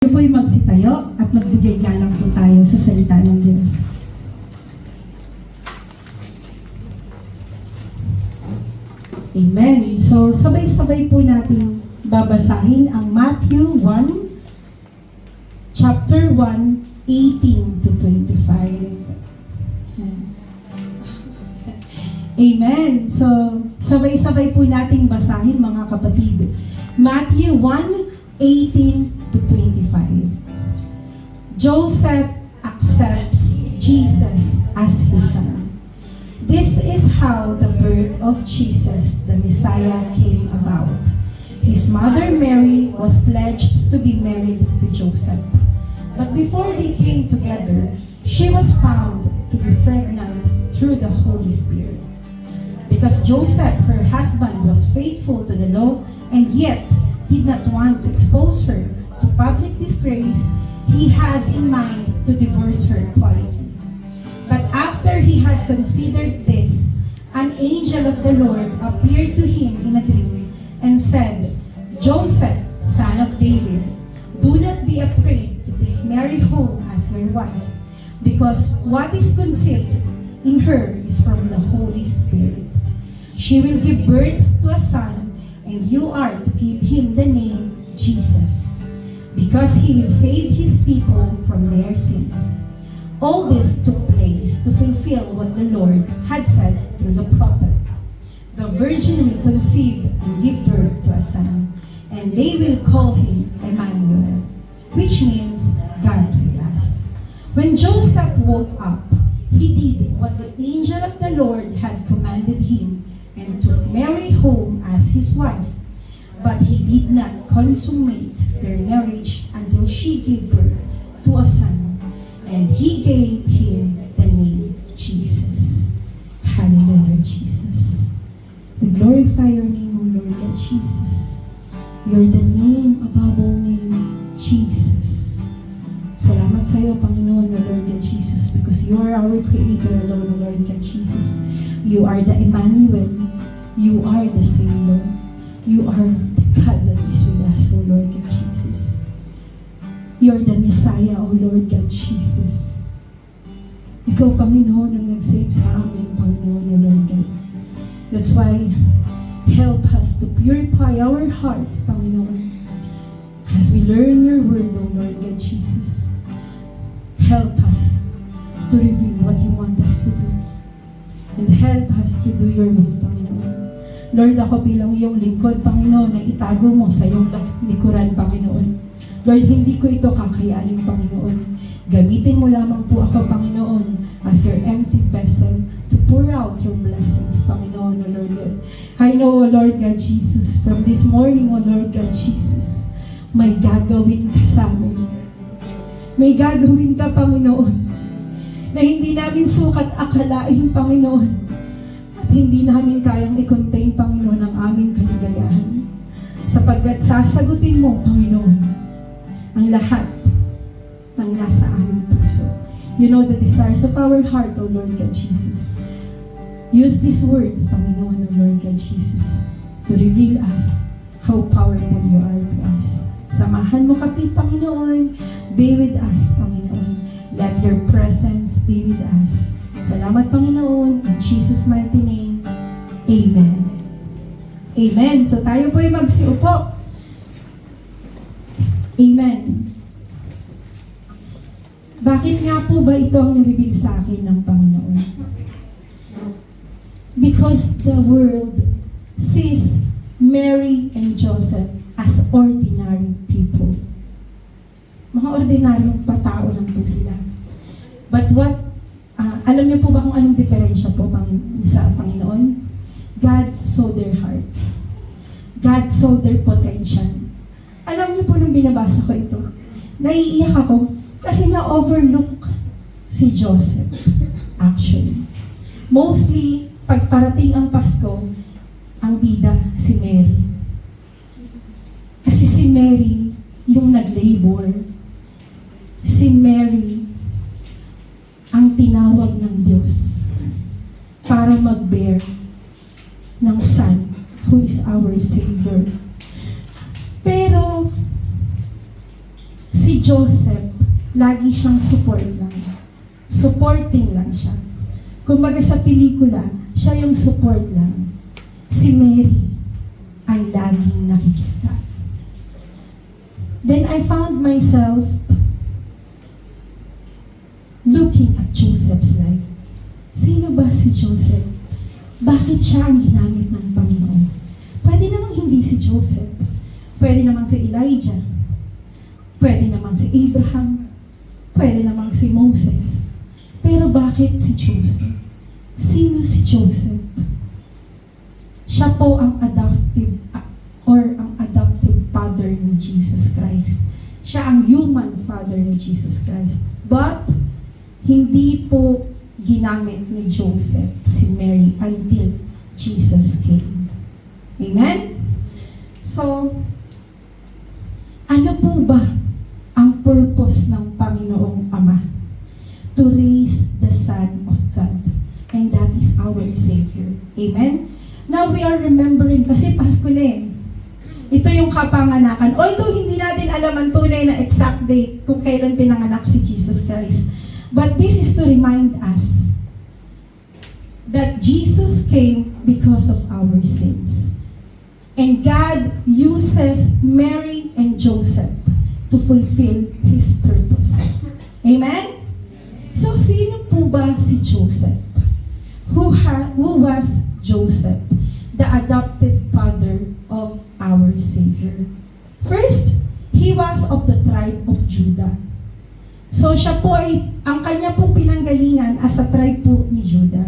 Tayo po'y magsitayo at magbigay galang po tayo sa salita ng Diyos. Amen. So, sabay-sabay po natin babasahin ang Matthew 1, chapter 1, 18 to 25. Amen. So, sabay-sabay po nating basahin mga kapatid. Matthew 1, 18 to 25. Joseph accepts Jesus as his son. This is how the birth of Jesus, the Messiah, came about. His mother Mary was pledged to be married to Joseph. But before they came together, she was found to be pregnant through the Holy Spirit. Because Joseph, her husband, was faithful to the law and yet did not want to expose her to public disgrace, he had in mind to divorce her quietly. But after he had considered this, an angel of the Lord appeared to him in a dream and said, Joseph, son of David, do not be afraid to take Mary home as your wife, because what is conceived in her is from the Holy Spirit. She will give birth to a son, and you are to give him the name Jesus, because he will save his people from their sins. All this took place to fulfill what the Lord had said through the prophet. The virgin will conceive and give birth to a son, and they will call him Emmanuel, which means God with us. When Joseph woke up, he did what the angel of the Lord had commanded him and took Mary home as his wife. But he did not consummate their marriage until she gave birth to a son, and he gave him the name Jesus. Hallelujah, Jesus. We glorify your name, O Lord God Jesus. You're the name above all name, Jesus. Salamat sa iyo, Panginoon, O Lord God Jesus, because you are our Creator alone, O Lord God Jesus. You are the Emmanuel. You are the Savior. You are the God that is with us, O Lord God Jesus. You are the Messiah, O Lord God Jesus. Ikaw, Panginoon, ang nag-save sa amin, Panginoon, O Lord God. That's why, help us to purify our hearts, Panginoon, as we learn your word, O Lord God Jesus. Help us to reveal what you want us to do. And help us to do your will, Panginoon. Lord, ako bilang iyong lingkod, Panginoon, na itago mo sa iyong likuran, Panginoon. Lord, hindi ko ito kakayanin, Panginoon. Gamitin mo lamang po ako, Panginoon, as your empty vessel to pour out your blessings, Panginoon, O Lord God. I know, O Lord God Jesus, from this morning, O Lord God Jesus, may gagawin ka sa amin. May gagawin ka, Panginoon, na hindi namin sukat akalain, Panginoon. At hindi namin kayang i-contain, Panginoon, ang aming kaligayahan. Sapagkat sasagutin mo, Panginoon, ang lahat ng nasa aming puso. You know the desires of our heart, O Lord God Jesus. Use these words, Panginoon, O Lord God Jesus, to reveal us how powerful you are to us. Samahan mo kami, Panginoon. Be with us, Panginoon. Let your presence be with us. Salamat, Panginoon. In Jesus' mighty name, Amen. Amen. So tayo po'y magsiupo. Amen. Bakit nga po ba ito ang nireveal sa akin ng Panginoon? Because the world sees Mary and Joseph as ordinary people. Mga ordinaryong patao lang po sila. But alam niyo po ba kung anong diferensya po sa Panginoon? God saw their hearts. God saw their potential. Alam niyo po nung binabasa ko ito, naiiyak ako kasi na-overlook si Joseph, actually. Mostly, pag parating ang Pasko, ang bida si Mary. Kasi si Mary yung nag-labor. Si Mary ang tinawag ng Diyos para mag-bear ng Son who is our Savior. Pero si Si Joseph, lagi siyang support lang. Supporting lang siya. Kumbaga sa pelikula, siya yung support lang. Si Mary ang laging nakikita. Then I found myself looking at Joseph's life. Sino ba si Joseph? Bakit siya ang ginamit ng Panginoon? Pwede namang hindi si Joseph. Pwede namang si Elijah. Pwede namang si Abraham. Pwede namang si Moses. Pero bakit si Joseph? Sino si Joseph? Siya po ang adoptive father ni Jesus Christ. Siya ang human father ni Jesus Christ. But, hindi po ginamit ni Joseph si Mary until Jesus came. Amen? So, ano po ba ang purpose ng Panginoong Ama? To raise the Son of God. And that is our Savior. Amen? Now we are remembering, kasi Pasko na eh. Ito yung kapanganakan. Although hindi natin alam ang tunay na exact date kung kailan pinanganak si Jesus Christ. But this is to remind us that Jesus came because of our sins. And God uses Mary and Joseph to fulfill His purpose. Amen? So, sino po ba si Joseph? Who was Joseph? The adopted father of our Savior. First, he was of the tribe of Judah. So siya po ay, ang kanya pong pinanggalingan as a tribe po ni Judah.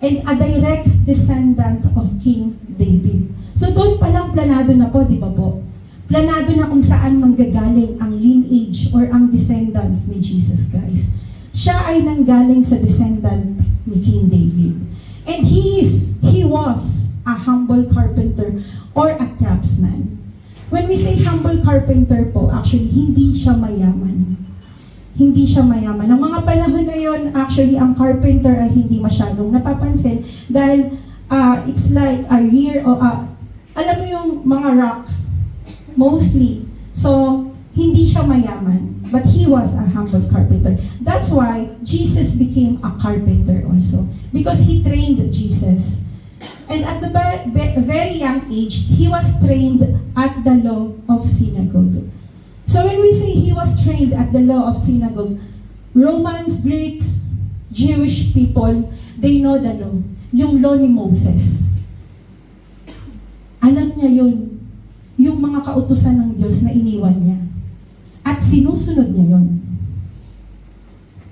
And a direct descendant of King David. So doon palang planado na po, di ba po? Planado na kung saan manggagaling ang lineage or ang descendants ni Jesus Christ. Siya ay nanggaling sa descendant ni King David. And he was a humble carpenter or a craftsman. When we say humble carpenter po, actually, hindi siya mayaman. Hindi siya mayaman. Ang mga panahon na yon, actually, ang carpenter ay hindi masyadong napapansin dahil it's like a rear, alam mo yung mga rock, mostly. So, hindi siya mayaman. But he was a humble carpenter. That's why Jesus became a carpenter also. Because he trained Jesus. And at the very young age, he was trained at the law of synagogue. So when we say he was trained at the law of synagogue, Romans, Greeks, Jewish people, they know the law. Yung law ni Moses. Alam niya yun. Yung mga kautusan ng Diyos na iniwan niya. At sinusunod niya yun.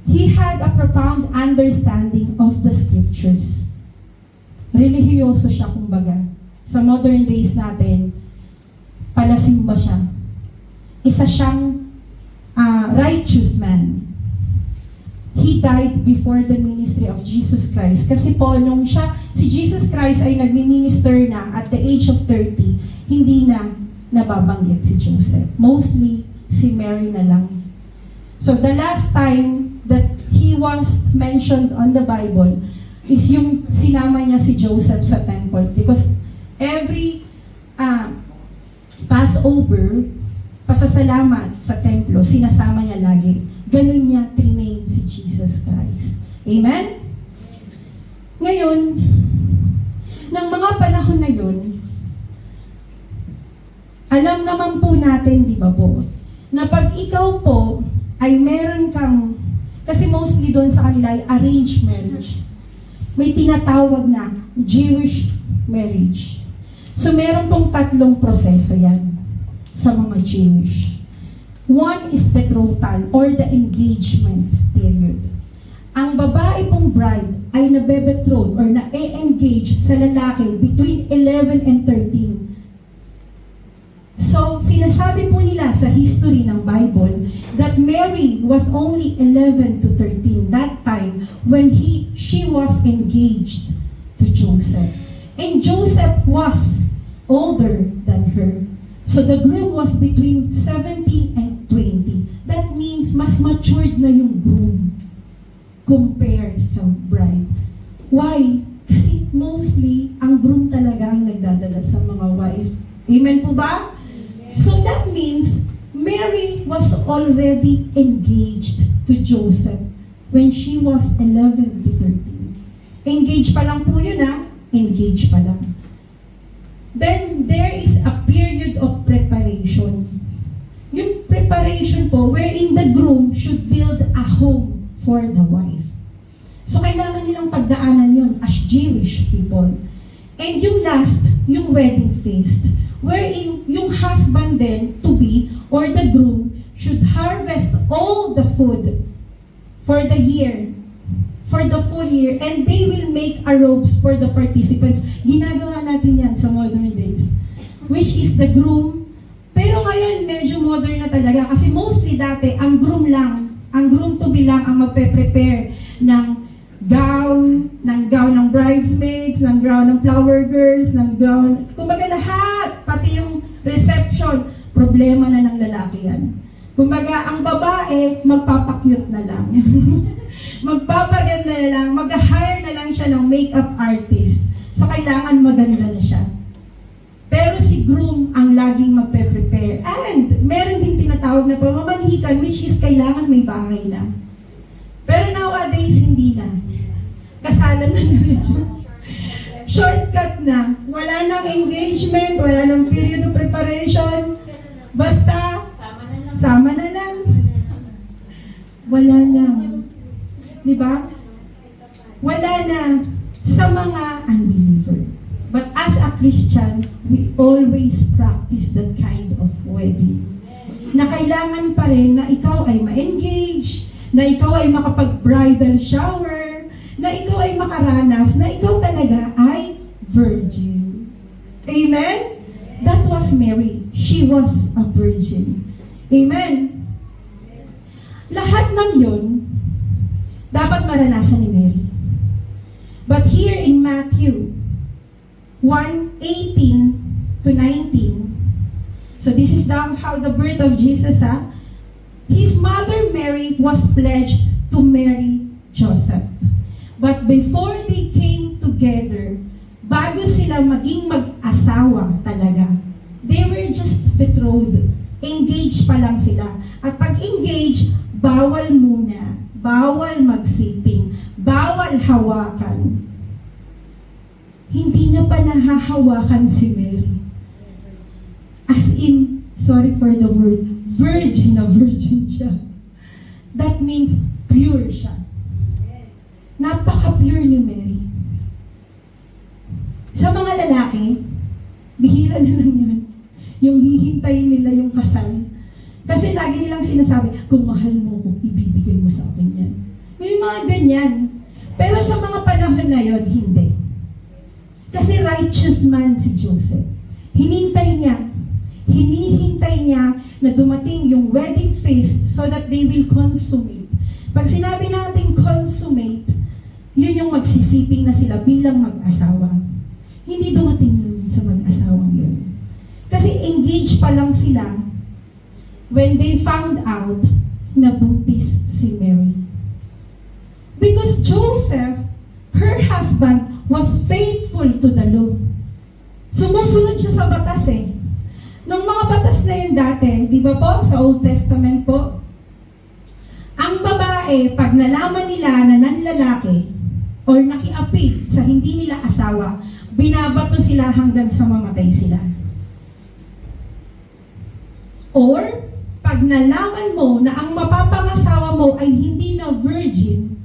He had a profound understanding of the scriptures. Relihiyoso siya, kumbaga. Sa modern days natin, palasimba siya. Isa siyang righteous man. He died before the ministry of Jesus Christ. Kasi po, nung si Jesus Christ ay nagmi-minister na at the age of 30, hindi na nababanggit si Joseph. Mostly, si Mary na lang. So, the last time that he was mentioned on the Bible is yung sinama niya si Joseph sa temple. Because every Passover, pasasalamat sa templo, sinasama niya lagi. Ganun niya trinain si Jesus Christ. Amen? Ngayon, ng mga panahon na yun, alam naman po natin, di ba po, na pag ikaw po ay meron kang, kasi mostly doon sa kanila ay arranged marriage. May tinatawag na Jewish marriage. So meron pong tatlong proseso yan sa mga Jewish. One is betrothal or the engagement period. Ang babae pong bride ay nabebetroth or na-engage sa lalaki between 11 and 13. So, sinasabi po nila sa history ng Bible that Mary was only 11 to 13 that time when she was engaged to Joseph. And Joseph was older than her. So the groom was between 17 and 20. That means mas matured na yung groom compare sa bride. Why? Kasi mostly, ang groom talaga ang nagdadala sa mga wife. Amen po ba? So that means, Mary was already engaged to Joseph when she was 11 to 13. Engaged pa lang po yun engaged pa lang. Then there is a period of preparation. Yung preparation po wherein the groom should build a home for the wife. So kailangan nilang pagdaanan yun as Jewish people. And yung last, yung wedding feast, wherein yung husband then to be or the groom should harvest all the food for the year, for the full year, and they will make a robes for the participants. Ginagawa natin yan sa modern days, which is the groom. Pero ngayon, medyo modern na talaga kasi mostly dati, ang groom to be lang ang magpe-prepare ng gown ng bridesmaids, ng gown ng flower girls, ng gown, kumbaga lahat, pati yung reception, problema na ng lalaki yan. Kumbaga, ang babae, magpapakyut na lang. Magpapaganda na lang, mag-hire na lang siya ng makeup artist. So, kailangan maganda na siya. Pero si groom ang laging magpe-prepare. And, meron ding tinatawag na pamamanhikan, which is kailangan may bahay na. Pero nowadays, hindi na. Kasalan na diretso. Shortcut na. Wala nang engagement, wala nang period of preparation. Basta, sama na lang. Wala na. Diba? Wala na sa mga unbeliever. But as a Christian, we always practice that kind of wedding. Na kailangan pa rin na ikaw ay ma-engage, na ikaw ay makapag-bridal shower, na ikaw ay makaranas, na ikaw talaga ay virgin. Amen? That was Mary. She was a virgin. Amen? Lahat ng yun, dapat maranasan ni Mary. But here in Matthew 1:18 to 19, so this is how the birth of Jesus, his mother Mary was pledged to marry Joseph. But before they came together, bago sila maging mag-asawa talaga, they were just betrothed. Engaged pa lang sila. At pag engaged, bawal muna, bawal magsiping, bawal hawakan. Hindi niya pa nahahawakan si Mary. As in, sorry for the word, virgin na virgin siya. That means pure siya. Napaka-pure ni Mary. Sa mga lalaki, bihira na lang yun. Yung hihintayin nila yung kasal. Kasi lagi nilang sinasabi, kung mahal mo ko, ibibigay mo sa akin yan. May mga ganyan. Pero sa mga panahon na yon, hindi. Kasi righteous man si Joseph. Hinihintay niya na dumating yung wedding feast so that they will consummate. Pag sinabi natin consummate, yun yung magsisiping na sila bilang mag-asawa. Hindi dumating yun sa mag-asawang yun. Kasi engaged pa lang sila when they found out na buntis si Mary. Because Joseph, her husband, was faithful to the law. Sumusunod siya sa batas Nung mga batas na yun dati, di ba po, sa Old Testament po, ang babae, pag nalaman nila na nanlalaki or nakiapid sa hindi nila asawa, binabato sila hanggang sa mamatay sila. Or, pag nalaman mo na ang mapapangasawa mo ay hindi na virgin,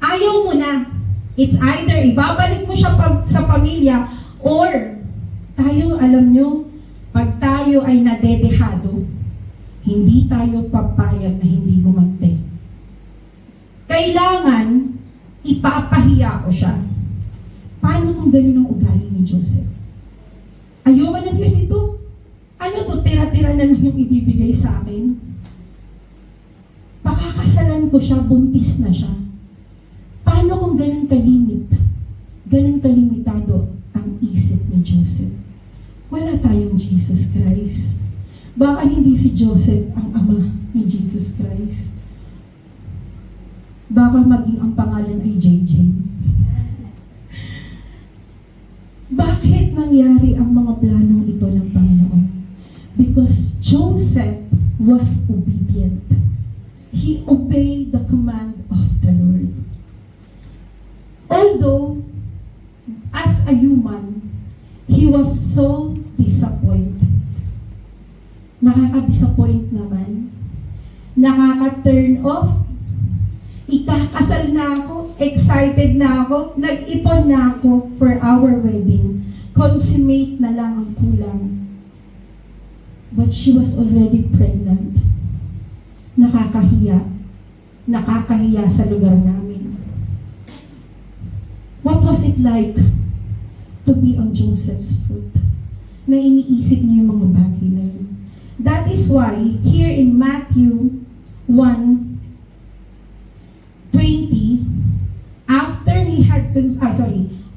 ayaw mo na. It's either ibabalik mo siya sa pamilya or tayo, alam nyo, pag tayo ay nadedehado, hindi tayo papayag na hindi gumante. Kailangan ipapahiya ko siya. Paano kung ganun ang ugali ni Joseph? Ayoko ng ganito. Ano to, tira-tira na lang yung ibibigay sa akin? Pakakasalan ko siya, buntis na siya. Paano kung ganun kalimitado ang isip ni Joseph? Wala tayong Jesus Christ. Baka hindi si Joseph ang ama ni Jesus Christ. Baka maging ang pangalan ay JJ. Bakit nangyari ang mga planong ito ng Panginoon? Because Joseph was obedient. He obeyed the command of the Lord. Although, as a human, he was so disappointed. Nakaka-disappoint naman. Nakaka-turn off. Ikakasal na ako, excited na ako, nag-ipon na ako for our wedding. Consummate na lang ang kulang. But she was already pregnant. Nakakahiya. Nakakahiya sa lugar namin. What was it like to be on Joseph's foot? Na iniisip niya yung mga bagay na yun. That is why, here in Matthew 1:20, after he had, 1:19,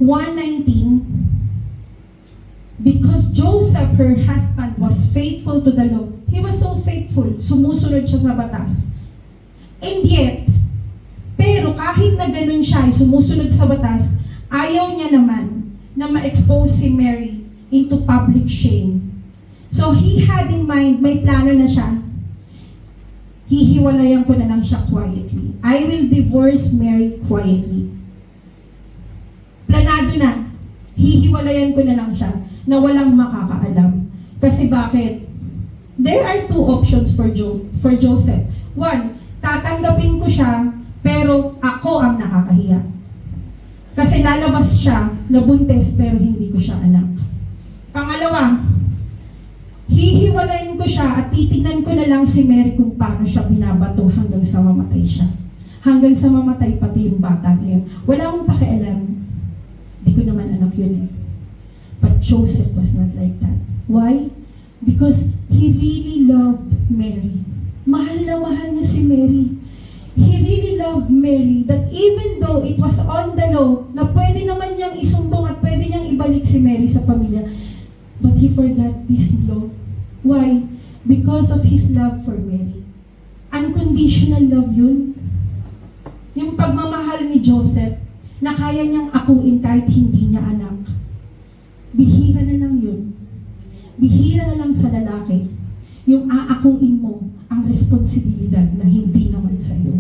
because Joseph, her husband, was faithful to the law. He was so faithful. Sumusunod siya sa batas. And yet, pero kahit na ganun siya, sumusunod sa batas, ayaw niya naman na ma-expose si Mary into public shame. So he had in mind, may plano na siya. Hihiwalayan ko na lang siya quietly. I will divorce Mary quietly. Planado na. Hihiwalayan ko na lang siya na walang makakaalam. Kasi bakit? There are two options for Joseph. One, tatanggapin ko siya, pero ako ang nakakahiya. Kasi lalabas siya na buntis, pero hindi ko siya anak. Pangalawa, hihiwalayin ko siya at titignan ko na lang si Mary kung paano siya binabato hanggang sa mamatay siya. Hanggang sa mamatay pati yung bata na yun. Wala akong pakialam. Hindi ko naman anak yun eh. But Joseph was not like that. Why? Because he really loved Mary. Mahal na mahal niya si Mary. He really loved Mary that even though it was on the law na pwede naman niyang isumbong at pwede niyang ibalik si Mary sa pamilya, but he forgot this law. Why? Because of his love for Mary. Unconditional love yun. Yung pagmamahal ni Joseph na kaya niyang akuin kahit hindi niya anak. Bihira na lang yun. Bihira na lang sa lalaki. Yung aakuin mo ang responsibilidad na hindi naman sa'yo.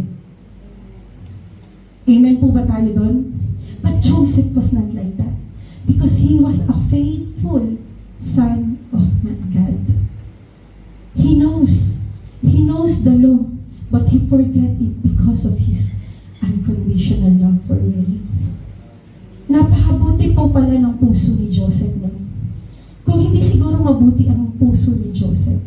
Amen po ba tayo doon? But Joseph was not like that. Because he was a faithful son of God. He knows the law, but he forget it because of his unconditional love for Mary. Napakabuti po pala ng puso ni Joseph, no? Kung hindi siguro mabuti ang puso ni Joseph,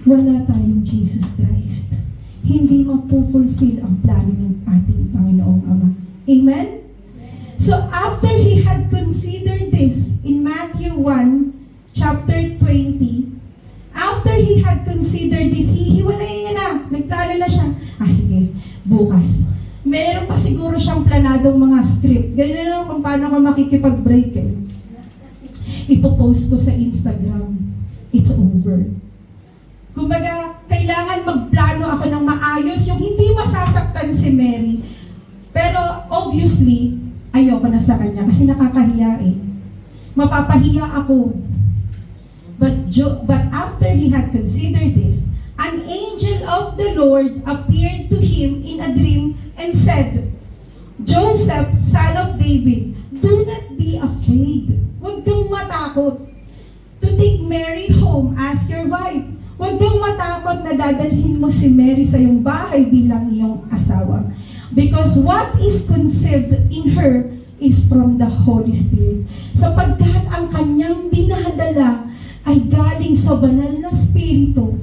wala tayong Jesus Christ. Hindi mapufulfill ang plano ng ating Panginoong Ama. Amen? So after he had considered this in Matthew 1, chapter 20, after he had considered this, hihiwalayin niya na. Nagplano na siya. Sige, bukas. Meron pa siguro siyang planadong mga script. Ganyan na kung paano ka makikipag-break eh. Ipopost ko sa Instagram. It's over. Kumbaga, kailangan magplano ako ng maayos, yung hindi masasaktan si Mary. Pero obviously, ayoko na sa kanya kasi nakakahiya eh. Mapapahiya ako. But after he had considered this, an angel of the Lord appeared to him in a dream and said, Joseph, son of David, do not be afraid. Huwag kang matakot to take Mary home as your wife. Huwag kang matakot na dadalhin mo si Mary sa iyong bahay bilang iyong asawa. Because what is conceived in her is from the Holy Spirit. Sapagkat ang kanyang dinadala ay galing sa banal na Espiritu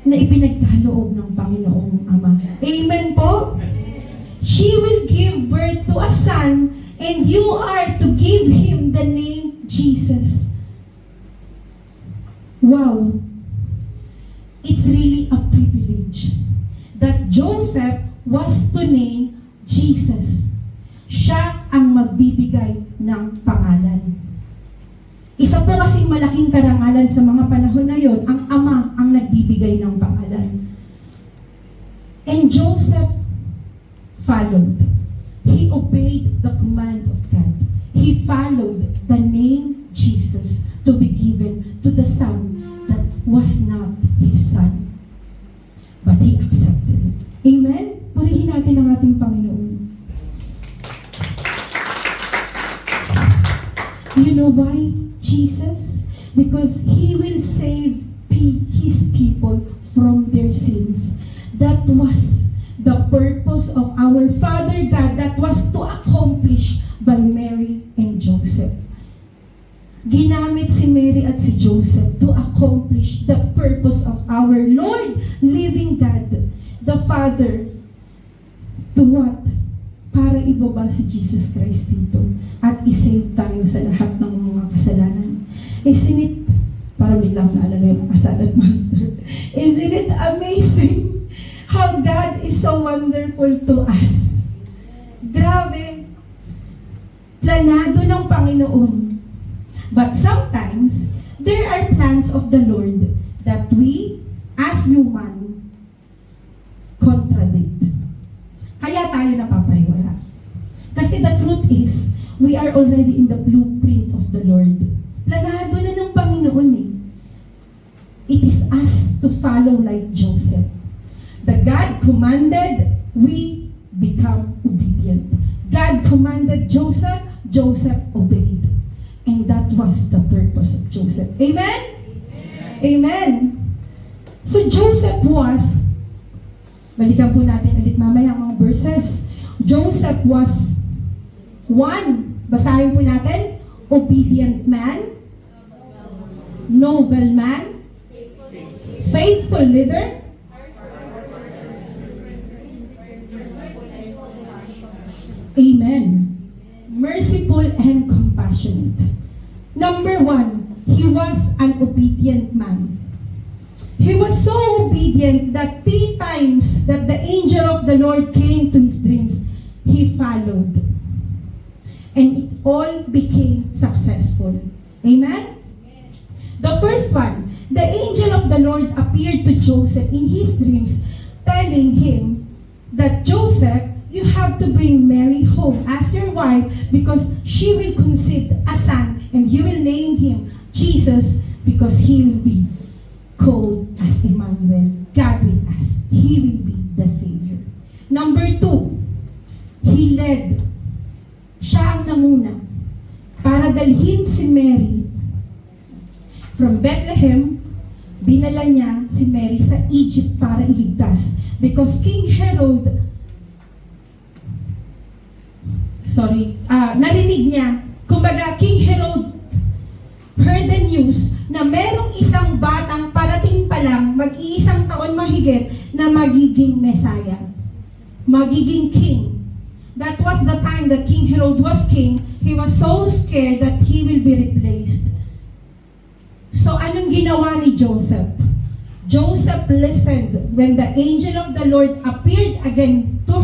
na ipinagkaloob ng Panginoong Ama. Amen po? She will give birth to a son, and you are to give him the name Jesus. Wow! It's really a privilege that Joseph was to name Jesus. Siya ang magbibigay ng pangalan. Isa po kasing malaking karangalan sa mga panahon na yon, ang Ama ang nagbibigay ng pangalan. And Joseph followed. He obeyed the command of God. He followed the name Jesus to be given to the son that was not Amen? Purihin natin ang ating Panginoon. You know why? Jesus? Because He will save His people from their sins. That was the purpose of our Father God that was to accomplish by Mary and Joseph. Ginamit si Mary at si Joseph to accomplish the purpose of our Lord, living God, the Father. To what? Para ibaba si Jesus Christ dito at isave tayo sa lahat ng mga kasalanan. Isn't it, parang bilang naalala yung kasalat master, isn't it amazing how God is so wonderful to us? Grabe, planado ng Panginoon. But sometimes, there are plans of the Lord that we, as human, contradict. Kaya tayo napapariwala. Kasi the truth is, we are already in the blueprint of the Lord. Planado na ng Panginoon eh. It is us to follow like Joseph. The God commanded, we become obedient. God commanded Joseph, Joseph obeyed. And that was the purpose of Joseph. Amen? Amen. Amen. So Joseph was, balikan po natin ulit mamaya ang mga verses. Joseph was one, basahin po natin, obedient man, noble man, faithful leader, amen, merciful and compassionate. Number one, he was an obedient man. He was so obedient that 3 times that the angel of the Lord came to his dreams, he followed. And it all became successful. Amen? The first one, the angel of the Lord appeared to Joseph in his dreams, telling him that Joseph, you have to bring Mary home as your wife because she will conceive a son and you will name him Jesus because he will be called as Emmanuel, God with us. He will be the Savior. Number 2, he led. Siya ang nanguna para dalhin si Mary from Bethlehem. Dinala niya si Mary sa Egypt para iligtas because King Herod narinig niya, kumbaga King Herod heard the news na merong isang batang parating pa lang, mag-iisang taon mahigit, na magiging Messiah, magiging king. That was the time that King Herod was king. He was so scared that he will be replaced. So anong ginawa ni Joseph? Joseph listened when the angel of the Lord appeared again to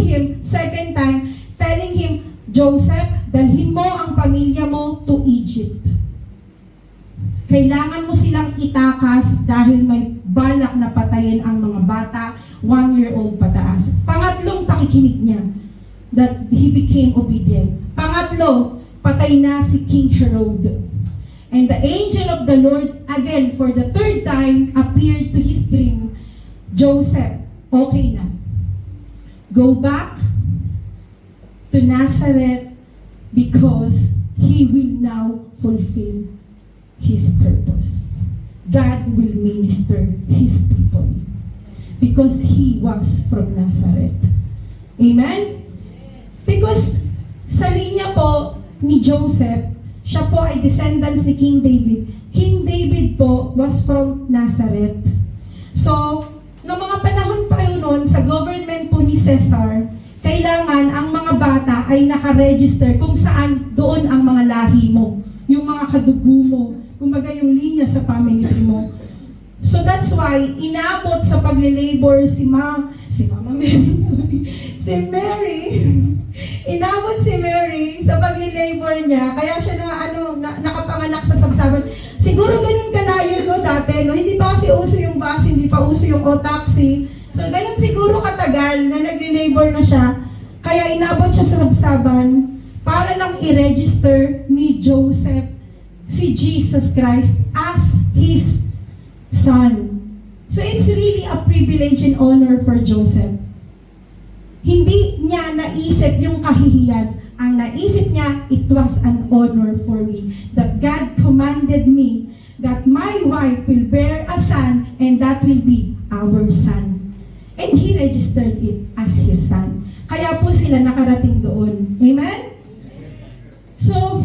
him second time, telling him, Joseph, dalhin mo ang pamilya mo to Egypt. Kailangan mo silang itakas dahil may balak na patayin ang mga bata, 1-year-old pataas. Pangatlong pakikinig niya, that he became obedient. Pangatlo, patay na si King Herod. And the angel of the Lord, again, for the 3rd time, appeared to his dream. Joseph, okay na. Go back to Nazareth because he will now fulfill his purpose. God will minister his people because he was from Nazareth. Amen? Because sa linya po ni Joseph, siya po ay descendants ni King David. King David po was from Nazareth. So, noong mga panahon pa yun noon, sa government po ni Caesar, kailangan ang mga bata ay nakaregister kung saan doon ang mga lahi mo, yung mga kadugo mo, kumbaga yung linya sa family mo. So that's why, inabot sa pagle-labor si Mama Mary, si Mary, inabot si Mary sa pagle-labor niya, kaya siya nakapanganak sa sabsaban. Siguro ganun kalayo no dati, no? Hindi pa kasi uso yung bus, hindi pa uso yung o-taxi. So ganun siguro katagal na nagle-labor na siya, kaya inabot siya sa sabsaban para lang i-register ni Joseph si Jesus Christ as his son. So it's really a privilege and honor for Joseph. Hindi niya naisip yung kahihiyan. Ang naisip niya, it was an honor for me. That God commanded me that my wife will bear a son and that will be our son. And he registered it as his son. Kaya po sila nakarating doon. Amen? So,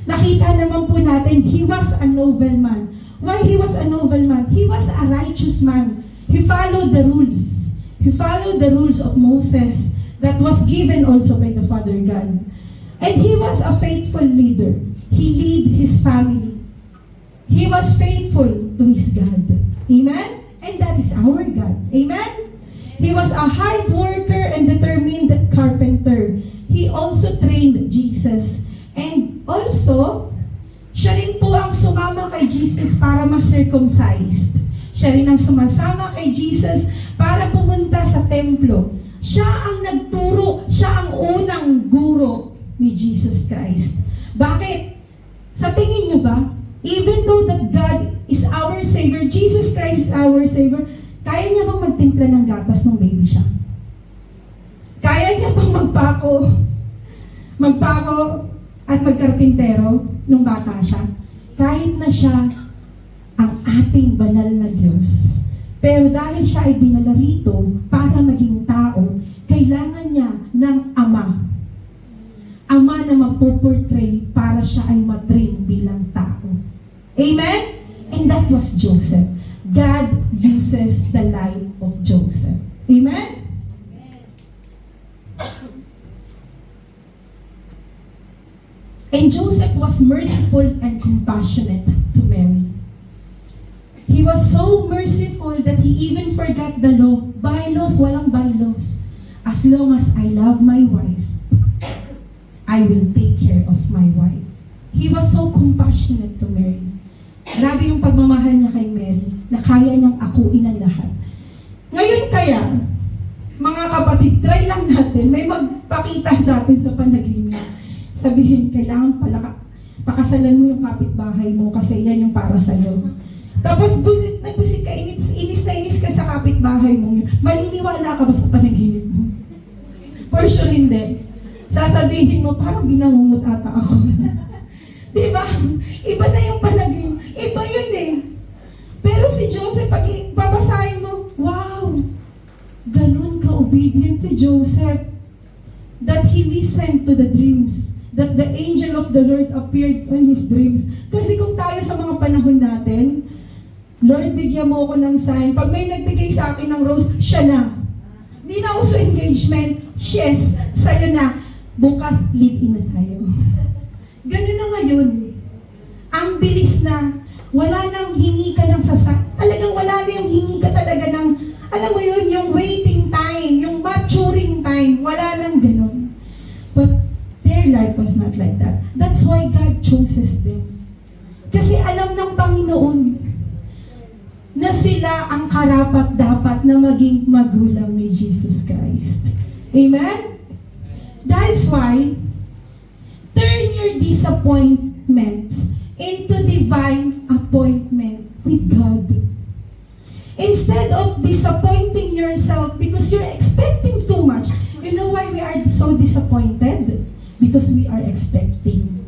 nakita naman po natin, he was a noble man. Why he was a noble man? He was a righteous man. He followed the rules. He followed the rules of Moses that was given also by the Father God. And he was a faithful leader. He led his family. He was faithful to his God. Amen? And that is our God. Amen? He was a hard worker and determined carpenter. He also trained Jesus. And also, siya rin po ang sumama kay Jesus para ma-circumcised. Siya rin ang sumasama kay Jesus para pumunta sa templo. Siya ang nagturo, siya ang unang guro ni Jesus Christ. Bakit? Sa tingin niyo ba, even though that God is our Savior, Jesus Christ is our Savior, kaya niya bang magtimpla ng gatas nung baby siya? Kaya niya bang magpako at magkarpintero nung bata siya? Kahit na siya ang ating banal na Diyos. Pero dahil siya ay dinala rito para maging tao, kailangan niya ng ama. Ama na magpo-portray para siya ay matrain bilang tao. Amen? And that was Joseph. God uses the life of Joseph. Amen? And Joseph was merciful and compassionate to Mary. He was so merciful that he even forgot the law. Bylaws, walang bylaws. As long as I love my wife, I will take care of my wife. He was so compassionate to Mary. Grabe yung pagmamahal niya kay Mary, na kaya niyang akuin ang lahat. Ngayon kaya, mga kapatid, try lang natin, may magpakita sa atin sa panaginip. Sabihin, kailangan pala pakasalan mo yung kapitbahay mo kasi yan yung para sa'yo. Tapos busit na busit ka, inis na inis ka sa kapitbahay mo. Maniniwala ka ba sa panaginip mo? For sure hindi. Sasabihin mo, parang binangungot ata ako. Diba? Iba na yung panaginip. Iba yun eh. Pero si Joseph, pag babasahin mo, wow! Ganun ka-obedient si Joseph. That he listened to the dreams. That the angel of the Lord appeared on his dreams. Kasi kung tayo sa mga panahon natin, Lord, bigyan mo ako ng sign. Pag may nagbigay sa akin ng rose, siya na. Di na uso engagement, yes, sa'yo na. Bukas, live-in na tayo. Ganun na ngayon. Ang bilis na, wala nang hingi ka ng talagang wala na yung hingi ka talaga ng, alam mo yun, yung waiting time, yung maturing time, wala nang ganun. But their life was not like that. That's why God chooses them. Kasi alam ng Panginoon na sila ang karapat-dapat na maging magulang ni Jesus Christ. Amen? That is why, turn your disappointments into divine appointment with God. Instead of disappointing yourself because you're expecting too much. You know why we are so disappointed? Because we are expecting.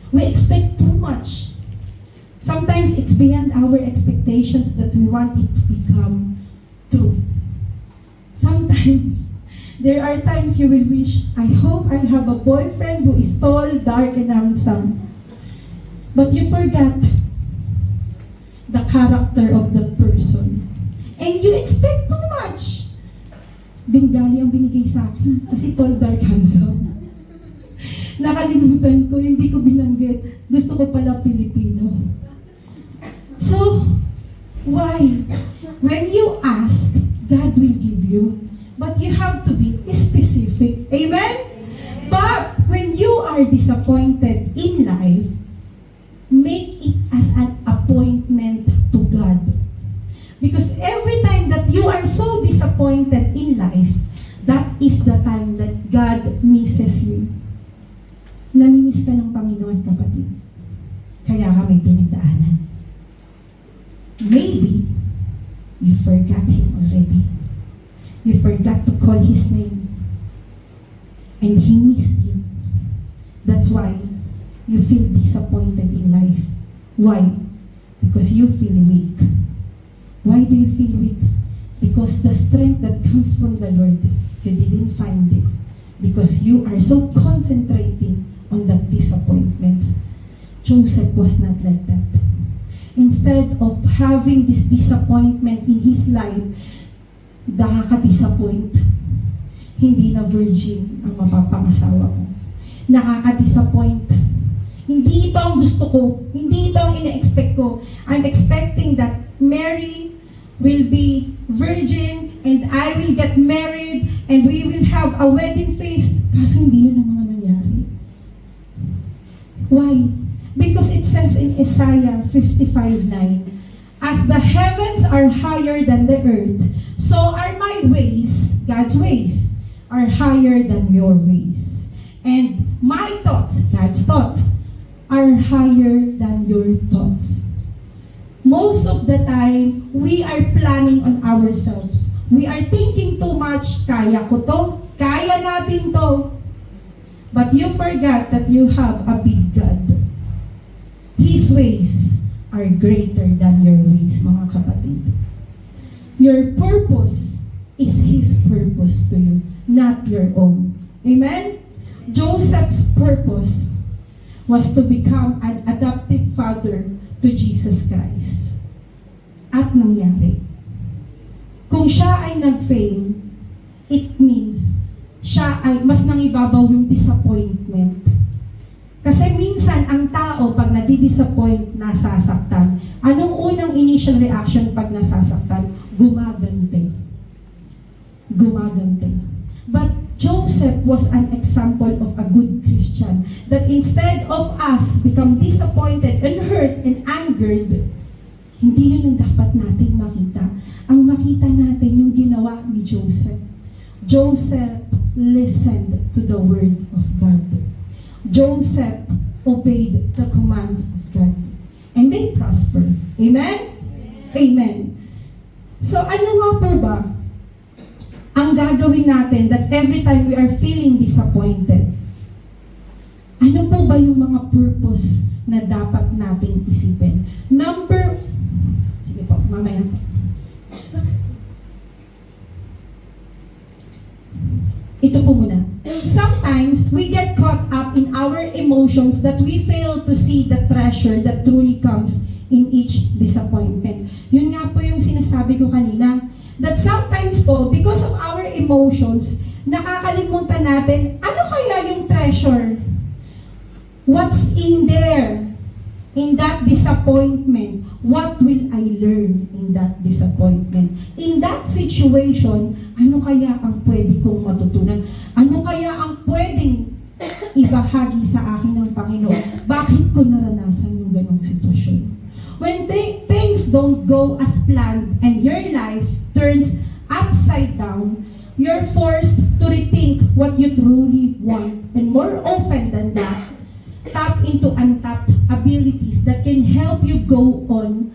We expect too much. Sometimes it's beyond our expectations that we want it to become true. Sometimes, there are times you will wish, I hope I have a boyfriend who is tall, dark, and handsome. But you forgot the character of that person. And you expect too much. Bengali ang binigay sa akin kasi tall, dark, handsome. Nakalimutan ko, hindi ko binanggit. Gusto ko pala Pilipino. So, why? When you ask, God will give you. But you have to be specific. Amen? But when you are disappointed in life, make it as an appointment to God. Because every time that you are so disappointed in life, that is the time that God misses you. Namimiss ka ng Panginoon, kapatid. Kaya ka may pinagdaanan. Maybe, forgot Him already. You forgot to call His name. And He missed you. That's why you feel disappointed in life. Why? Because you feel weak. Why do you feel weak? Because the strength that comes from the Lord, you didn't find it. Because you are so concentrating on that disappointment. Joseph was not like that. Instead of having this disappointment in his life, nakaka-disappoint. Hindi na virgin ang mapapangasawa ko. Nakaka-disappoint. Hindi ito ang gusto ko. Hindi ito ang ina-expect ko. I'm expecting that Mary will be virgin and I will get married and we will have a wedding feast. Kaso hindi yun ang mga nangyari. Why? Because it says in Isaiah 55:9, as the heavens are higher than the earth, so are my ways, God's ways, are higher than your ways. And my thoughts, God's thoughts, are higher than your thoughts. Most of the time, we are planning on ourselves. We are thinking too much, kaya ko to, kaya natin to. But you forgot that you have a big God. His ways are greater than your ways, mga kapatid. Your purpose is His purpose to you, not your own. Amen? Joseph's purpose was to become an adoptive father to Jesus Christ. At nangyari. Kung siya ay nag-fail, it means siya ay mas nangibabaw yung disappointment. Kasi minsan ang tao pag nadidisappoint, nasasaktan. Anong unang initial reaction pag nasasaktan? Gumagante. Gumagante. But Joseph was an example of a good Christian that instead of us become disappointed and hurt and angered, hindi yun ang dapat nating makita. Ang makita natin yung ginawa ni Joseph. Joseph listened to the word of God. Joseph obeyed the commands of God. And they prospered. Amen? Amen. So ano nga po ba ang gagawin natin that every time we are feeling disappointed? Ano po ba yung mga purpose na dapat nating isipin? Sige po, mamaya po. Ito po muna. Sometimes, we get caught up in our emotions that we fail to see the treasure that truly comes in each disappointment. Yun nga po yung sinasabi ko kanina. That sometimes po, because of our emotions, nakakalimutan natin, ano kaya yung treasure? What's in there? In that disappointment, what will I learn in that disappointment? In that situation, ano kaya ang pwede kong matutunan? Ano kaya ang pwedeng ibahagi sa akin ng Panginoon? Bakit ko naranasan yung ganong sitwasyon? When things don't go as planned and your life turns upside down, you're forced to rethink what you truly want. And more often than that, tap into untapped abilities that can help you go on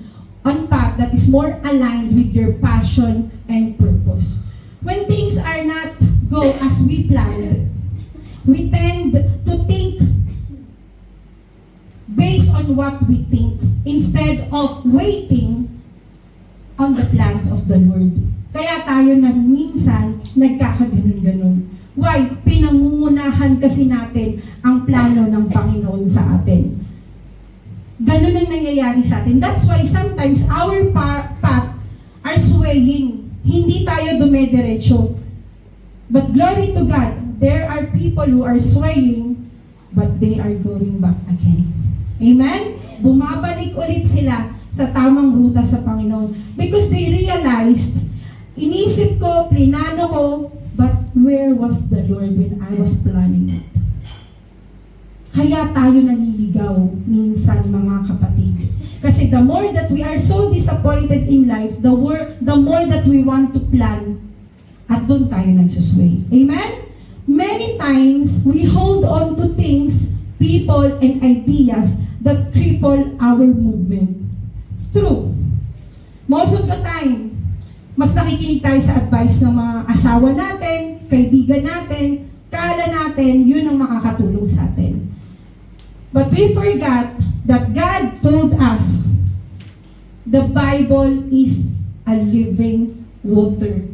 path that is more aligned with your passion and purpose. When things are not go as we planned, we tend to think based on what we think instead of waiting on the plans of the Lord. Kaya tayo na minsan nagkakaganon-ganon. Why? Pinangungunahan kasi natin ang plano ng Panginoon sa atin. Ganun ang nangyayari sa atin. That's why sometimes our path are swaying. Hindi tayo dumediretso. But glory to God, there are people who are swaying, but they are going back again. Amen? Bumabalik ulit sila sa tamang ruta sa Panginoon. Because they realized, inisip ko, plinano ko, but where was the Lord when I was planning it? Kaya tayo naliligaw minsan, mga kapatid. Kasi the more that we are so disappointed in life, the more that we want to plan, at doon tayo nagsusway. Amen? Many times, we hold on to things, people, and ideas that cripple our movement. It's true. Most of the time, Mas nakikinig tayo sa advice ng mga asawa natin, kaibigan natin, kala natin, yun ang makakatulong sa atin. But we forgot that God told us the Bible is a living water.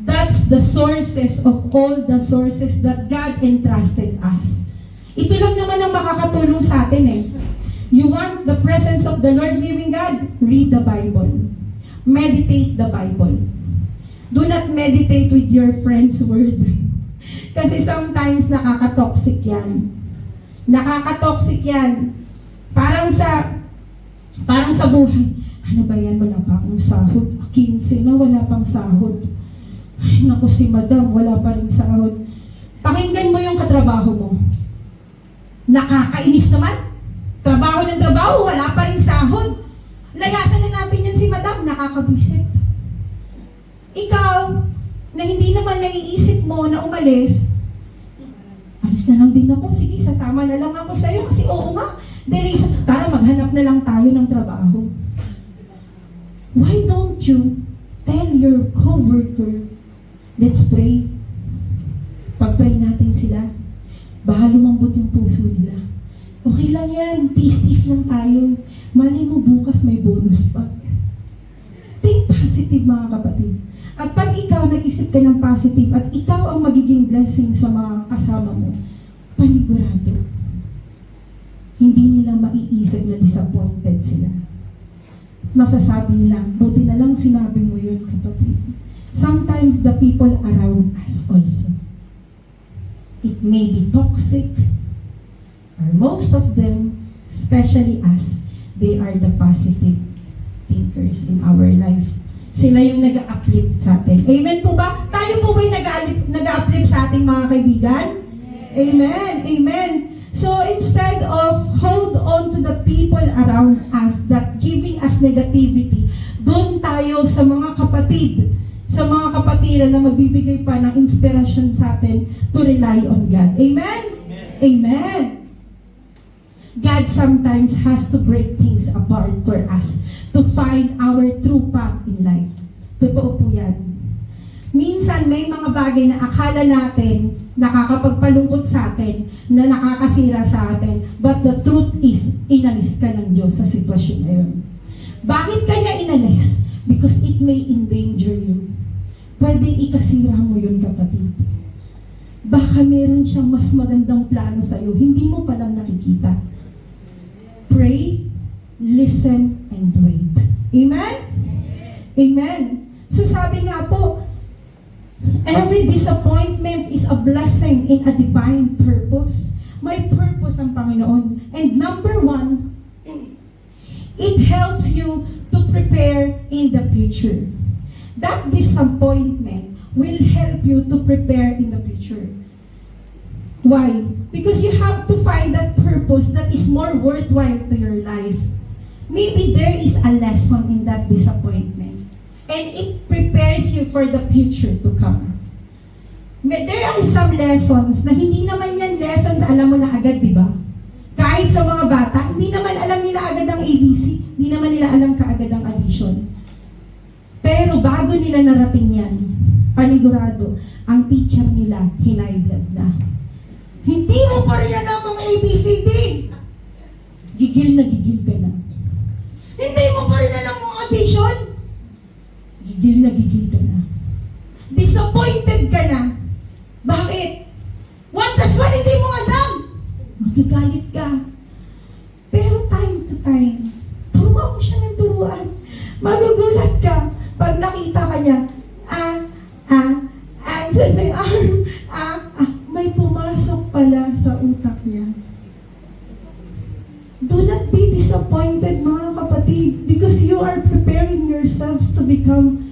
That's the sources of all the sources that God entrusted us. Ito lang naman ang makakatulong sa atin eh. You want the presence of the Lord living God? Read the Bible. Meditate the Bible. Do not meditate with your friend's word. Kasi sometimes nakaka-toxic yan. Nakaka-toxic yan. Parang sa buhay. Ano ba yan? Wala pa akong sahod. 15 na, wala pang sahod. Ay, naku si madam, wala pa rin sahod. Pakinggan mo yung katrabaho mo. Nakakainis naman. Trabaho ng trabaho, wala pa rin sahod. Layasan na natin yan si madam, nakakabwisit. Ikaw, na hindi naman naiisip mo na umalis, alis na lang din ako, sige, sasama na lang ako sa'yo, kasi oo nga, tara, maghanap na lang tayo ng trabaho. Why don't you tell your co-worker, let's pray. Pag-pray natin sila, baka lumambot yung puso nila. Okay lang yan, tiis-tiis lang tayo. Malay mo bukas may bonus pa. Think positive mga kapatid. At pag ikaw nag-isip ka ng positive at ikaw ang magiging blessing sa mga kasama mo, panigurado, hindi nila maiisip na disappointed sila. Masasabi nila, buti na lang sinabi mo yun kapatid. Sometimes the people around us also, it may be toxic, or most of them, especially us, they are the positive thinkers in our life. Sila yung nag-a-uplift sa atin. Amen po ba? Tayo po ba'y nag-a-uplift sa ating mga kaibigan? Amen. Amen. So instead of hold on to the people around us that giving us negativity, doon tayo sa mga kapatiran na magbibigay pa ng inspirasyon sa atin to rely on God. Amen? Amen. God sometimes has to break things apart for us to find our true path in life. Totoo po yan. Minsan may mga bagay na akala natin nakakapagpalungkot sa atin, na nakakasira sa atin, but the truth is, inalis ka ng Diyos sa sitwasyon na yun. Bakit kanya inalis? Because it may endanger you. Pwedeng ikasira mo yun, kapatid. Baka meron siyang mas magandang plano sa'yo, hindi mo palang nakikita. Pray, listen, and wait. Amen? Amen. So sabi nga po, every disappointment is a blessing in a divine purpose. May purpose ang Panginoon. And number one, it helps you to prepare in the future. That disappointment will help you to prepare in the future. Why? Because you have to find that purpose that is more worthwhile to your life. Maybe there is a lesson in that disappointment. And it prepares you for the future to come. There are some lessons na hindi naman yan lessons alam mo na agad, di ba? Kahit sa mga bata, hindi naman alam nila agad ang ABC. Hindi naman nila alam kaagad ang addition. Pero bago nila narating yan, panigurado, ang teacher nila, hinay-blood na. Hindi mo pa rin alam ang ABCD. Gigil na gigil ka na. Hindi mo pa rin alam ang addition. Gigil na gigil ka na. Disappointed ka na. Bakit? 1 plus 1 hindi mo alam. Magagalit ka. Pero time to time, turuan mo siya ng turuan. Magugulat ka pag nakita ka niya, answer my arm, may pumasok pala sa utak niya. Do not be disappointed, mga kapatid, because you are preparing yourselves to become